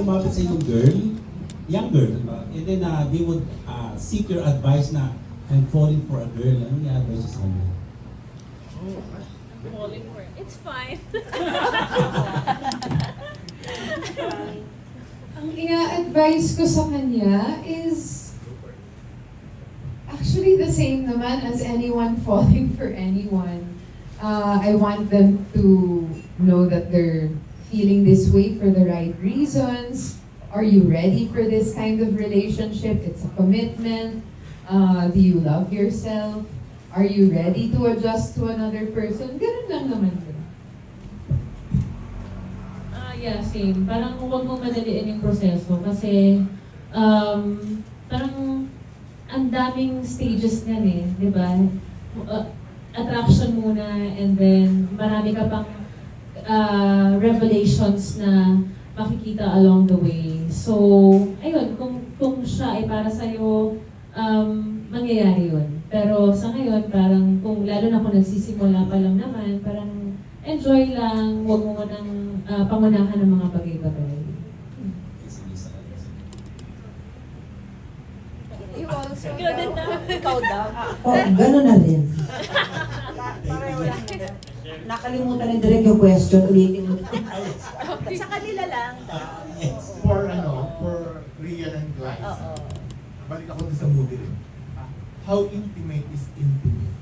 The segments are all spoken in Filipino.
lumapit sa yung girl, young girl, diba? And then they would seek your advice na, I'm falling for a girl. Anong i-advise sa kanya? Falling for it. It's fine. Ang ina-advise ko sa kanya is actually the same naman as anyone falling for anyone. I want them to know that they're feeling this way for the right reasons. Are you ready for this kind of relationship? It's a commitment. Do you love yourself? Are you ready to adjust to another person? Ganun lang naman din. Yeah, same. Parang huwag mong madaliin yung proseso kasi parang ang daming stages niyan eh, di ba? Attraction muna and then marami ka pang revelations na makikita along the way. So, ayun, kung siya ay para sa'yo, mangyayari yun. Pero sa ngayon, parang kung lalo na kung nagsisimula pa lang naman, parang enjoy lang, huwag mo nang pangunahan ng mga bagay-bagay. You also Ganun na. ikaw daw. Gano'n na din. Pareho lang. Nakalimutan ni Direk yung question, ulitin mo. Sa kanila lang. For Rian and Glyce. Oo. Balik ako dun sa movie rin. How intimate is intimate?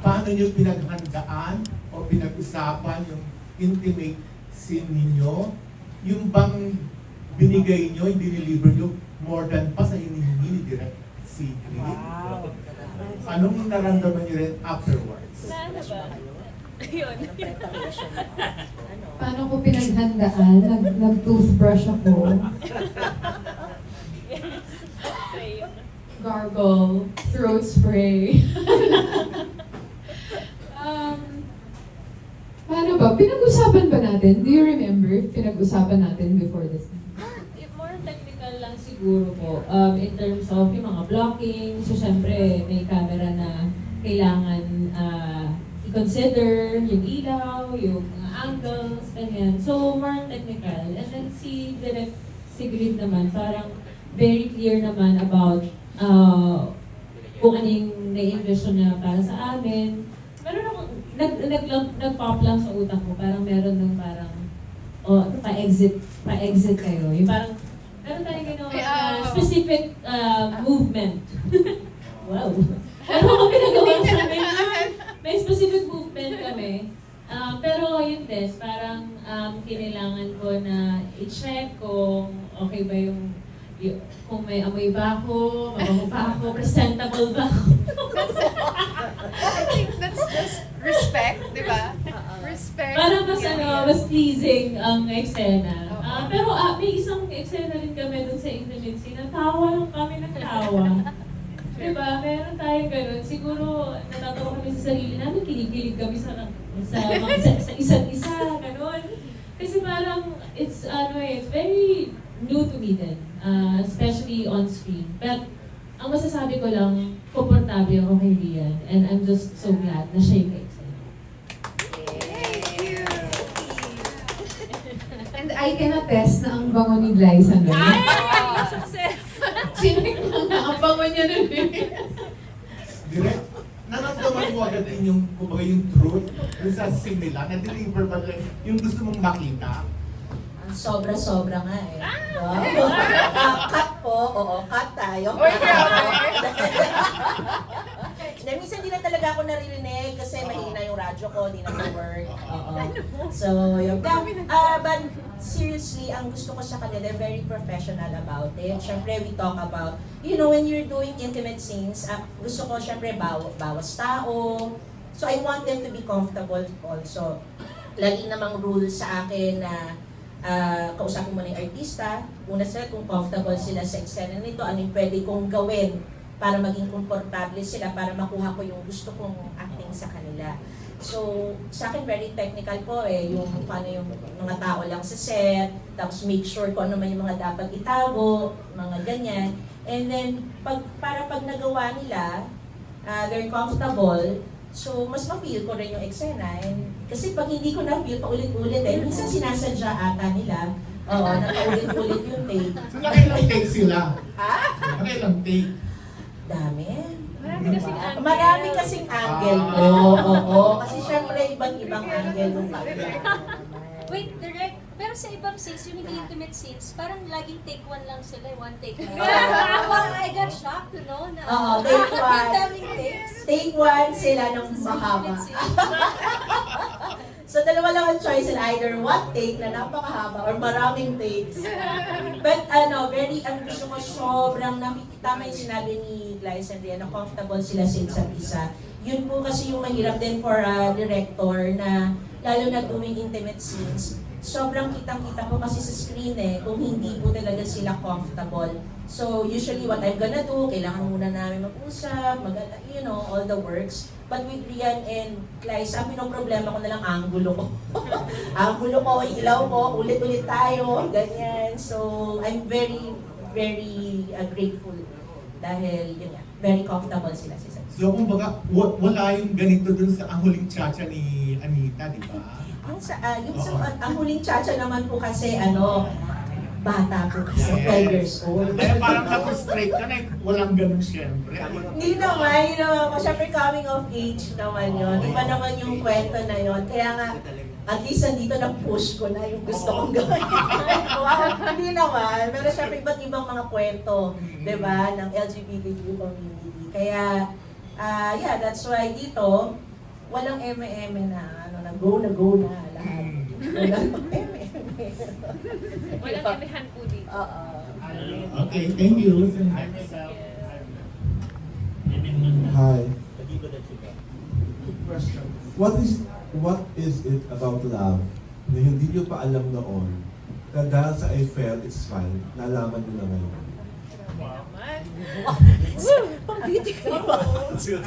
Paano nyo pinaghandaan o pinag-usapan yung intimate scene ninyo? Yung bang binigay nyo, yung diniliver nyo, more than pa sa hinihingi ni Direk Secret? Wow. Anong naramdaman nyo rin afterwards? Na ano ba? Ayun. Preparation. Ano? Paano ko pinaghandaan? Nag-toothbrush ako. Same. Gargle, throat spray. Paano ba? Pinag-usapan ba natin? Do you remember if pinag-usapan natin before this? More technical lang siguro po. In terms of yung mga blocking, so syempre may camera na kailangan i-consider, yung ilaw, yung angles, ganyan. So more technical. And then si Direk Sigrid naman, parang very clear naman about kung ano yung na-envision niya para sa amin. Meron akong, nag-pop lang sa utak ko, parang meron ng parang, pa-exit kayo. Yung parang, meron tayong ginawa na specific movement. Wow. Meron kami nagawa sa amin. May specific movement kami. Pero yun din, parang kinailangan ko na i-check kung okay ba yung kung may amoy ba ako, mabango ba ako, presentable ba ako. I think that's just respect, di ba? Respect. Para mas pleasing ang eksena. Pero may isang eksena rin kami dun sa intimate scene, natawa lang kami ng tawa. Diba? Meron tayong ganun. Siguro natatawa kami sa sarili namin, kinikilig kami sa isa't isa, ganun. Kasi parang it's very new to me din, especially on screen. But ang masasabi ko lang, komportable ako kay Rian, and I'm just so glad na siya yung eksena. Thank you. And I can attest na ang bango ni Glyza nun. Success! Chinik lang na ang bango niya nun eh. Direk, naramdaman mo agad din yung, kumbaga yung truth, yung sa scene nila, na-deliver ba yung gusto mong makita? Sobra-sobra nga eh. Cut po, oo, cut tayo. Dahil minsan di na talaga ako naririnig kasi mahina yung radyo ko, di na work. Oo. So, yun. But seriously, ang gusto ko sa kanila, they're very professional about it. Siyempre, we talk about, when you're doing intimate scenes, gusto ko siyempre bawas tao. So, I want them to be comfortable also. Lagi namang rule sa akin na kausapin mo na yung artista, una sila kung comfortable sila sa eksena nito, ano yung pwede kong gawin para maging komportable sila, para makuha ko yung gusto kong acting sa kanila. So, sa akin very technical po yung paano yung mga tao lang sa set, tapos make sure kung ano man yung mga dapat itago, mga ganyan. And then, pag nagawa nila, they're comfortable, so mas ma-feel ko rin yung eksena. And kasi pag hindi ko na-feel paulit-ulit minsan sinasadya ata nila Oo, nakaulit-ulit yung take. So, nakailang take sila? Ha? Nakailang take? Dami. Marami kasing angle. Marami kasing angle Ah. ko. Oo. Kasi syempre, iba't-ibang angle ng kanya. Wait, direct. Pero sa ibang scenes, yung hindi intimate scenes, parang laging take one lang sila, one take lang. Well, I got shocked to know na Oo, take one. ang daming takes. Take one sila ng Sa mahaba. intimate scenes. So, dalawa lang ang choice, either one take na napakahaba or maraming takes. But ang gusto ko sobrang tama yung sinabi ni Glyce and Rian, na comfortable sila sa isa't isa. Yun po kasi yung mahirap din for a director na lalo na doing intimate scenes. Sobrang kitang-kita po kasi sa screen kung hindi po talaga sila comfortable. So usually what I'm gonna do, kailangan muna namin mag-usap, all the works. But with Rian and Glyce, ang pinoproblema ko na lang angulo ko. Angulo ko, ilaw ko, ulit-ulit tayo, ganyan. So I'm very, very grateful dahil yun nga, very comfortable sila sa isa't isa. So, kumbaga, wala yung ganito dun sa ang huling chacha ni Anita, di ba? Ang huling chacha naman po kasi, bata po kasi, Yes. 12 years old. Kaya parang na-frustrate ka na, walang ganun syempre. Hindi naman, syempre coming of age naman yun. Iba naman yung kwento na yun. Kaya nga, at least nandito na-push ko na yung gusto kong gawin. Wow, hindi naman. Pero syempre iba't ibang mga kwento, di ba, ng LGBTQ community. Kaya, that's why dito, walang eme-eme na, na go na lahat. Walang eme-eme. Walang emehan po dito. Oo. Okay, thank you. Hi. What is it about love na hindi nyo pa alam noon na dahil sa I felt it's fine, nalaman nyo na ngayon? Naman. Pang-beauty ka ba? Ako. Sige.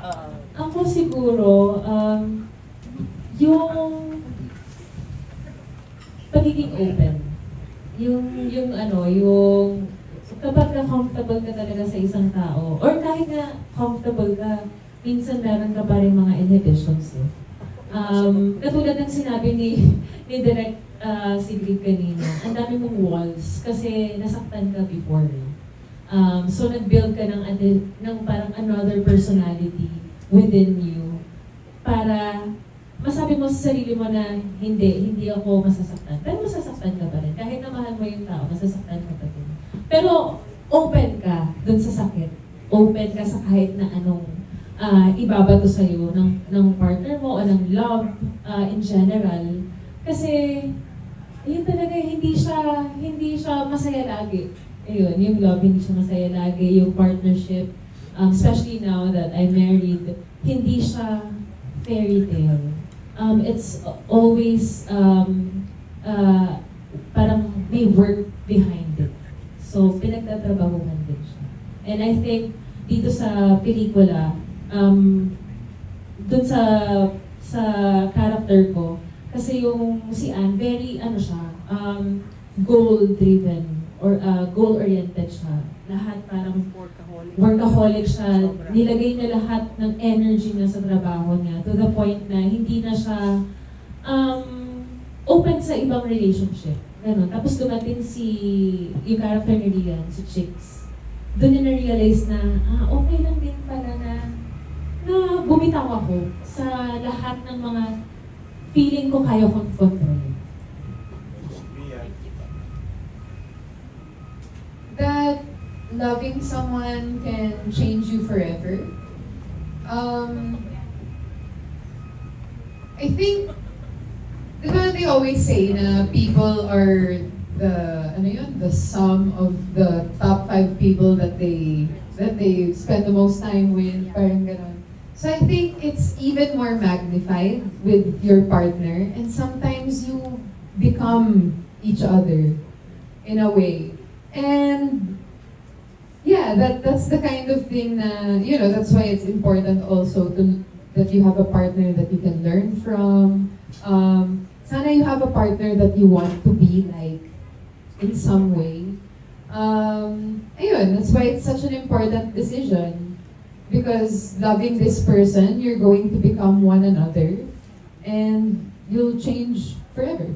Oo. Ako siguro, yung pagiging open. Yung kapag comfortable ka talaga sa isang tao, or kahit na comfortable ka, minsan meron ka pa rin mga inhibitions Katulad ng sinabi ni Direk Sigrid kanina, ang dami mong walls kasi nasaktan ka before. So nag-build ka ng parang another personality within you para masabi mo sa sarili mo na hindi ako masasaktan. Pero masasaktan ka pa rin. Kahit na mahal mo yung tao, masasaktan ka pa rin. Pero open ka dun sa sakit. Open ka sa kahit na anong ibabato sa'yo ng partner mo o ng love in general. Kasi yun talaga, hindi siya masaya lagi. Ayun, yung love, hindi siya masaya lagi. Yung partnership, especially now that I'm married, hindi siya fairy tale. It's always parang may work behind it. So, pinagtatrabahuhan din siya. And I think dito sa pelikula, dun sa character ko, kasi yung si Anne, very goal-driven or goal-oriented siya. Lahat parang workaholic siya. Nilagay niya lahat ng energy niya sa trabaho niya to the point na hindi na siya open sa ibang relationship. Ganun. Tapos dumating yung character ni Rian, si Chicks. Doon niya na-realize na, okay lang din pala na bumitaw ako sa lahat ng mga feeling ko kaya kong control. That loving someone can change you forever. I think, di ba they always say na people are the sum of the top 5 people that they spend the most time with, parang ganon. So I think it's even more magnified with your partner, and sometimes you become each other in a way. And yeah, that's the kind of thing na, that's why it's important also that you have a partner that you can learn from. Sana you have a partner that you want to be like in some way. Ayun, that's why it's such an important decision. Because loving this person, you're going to become one another. And you'll change forever.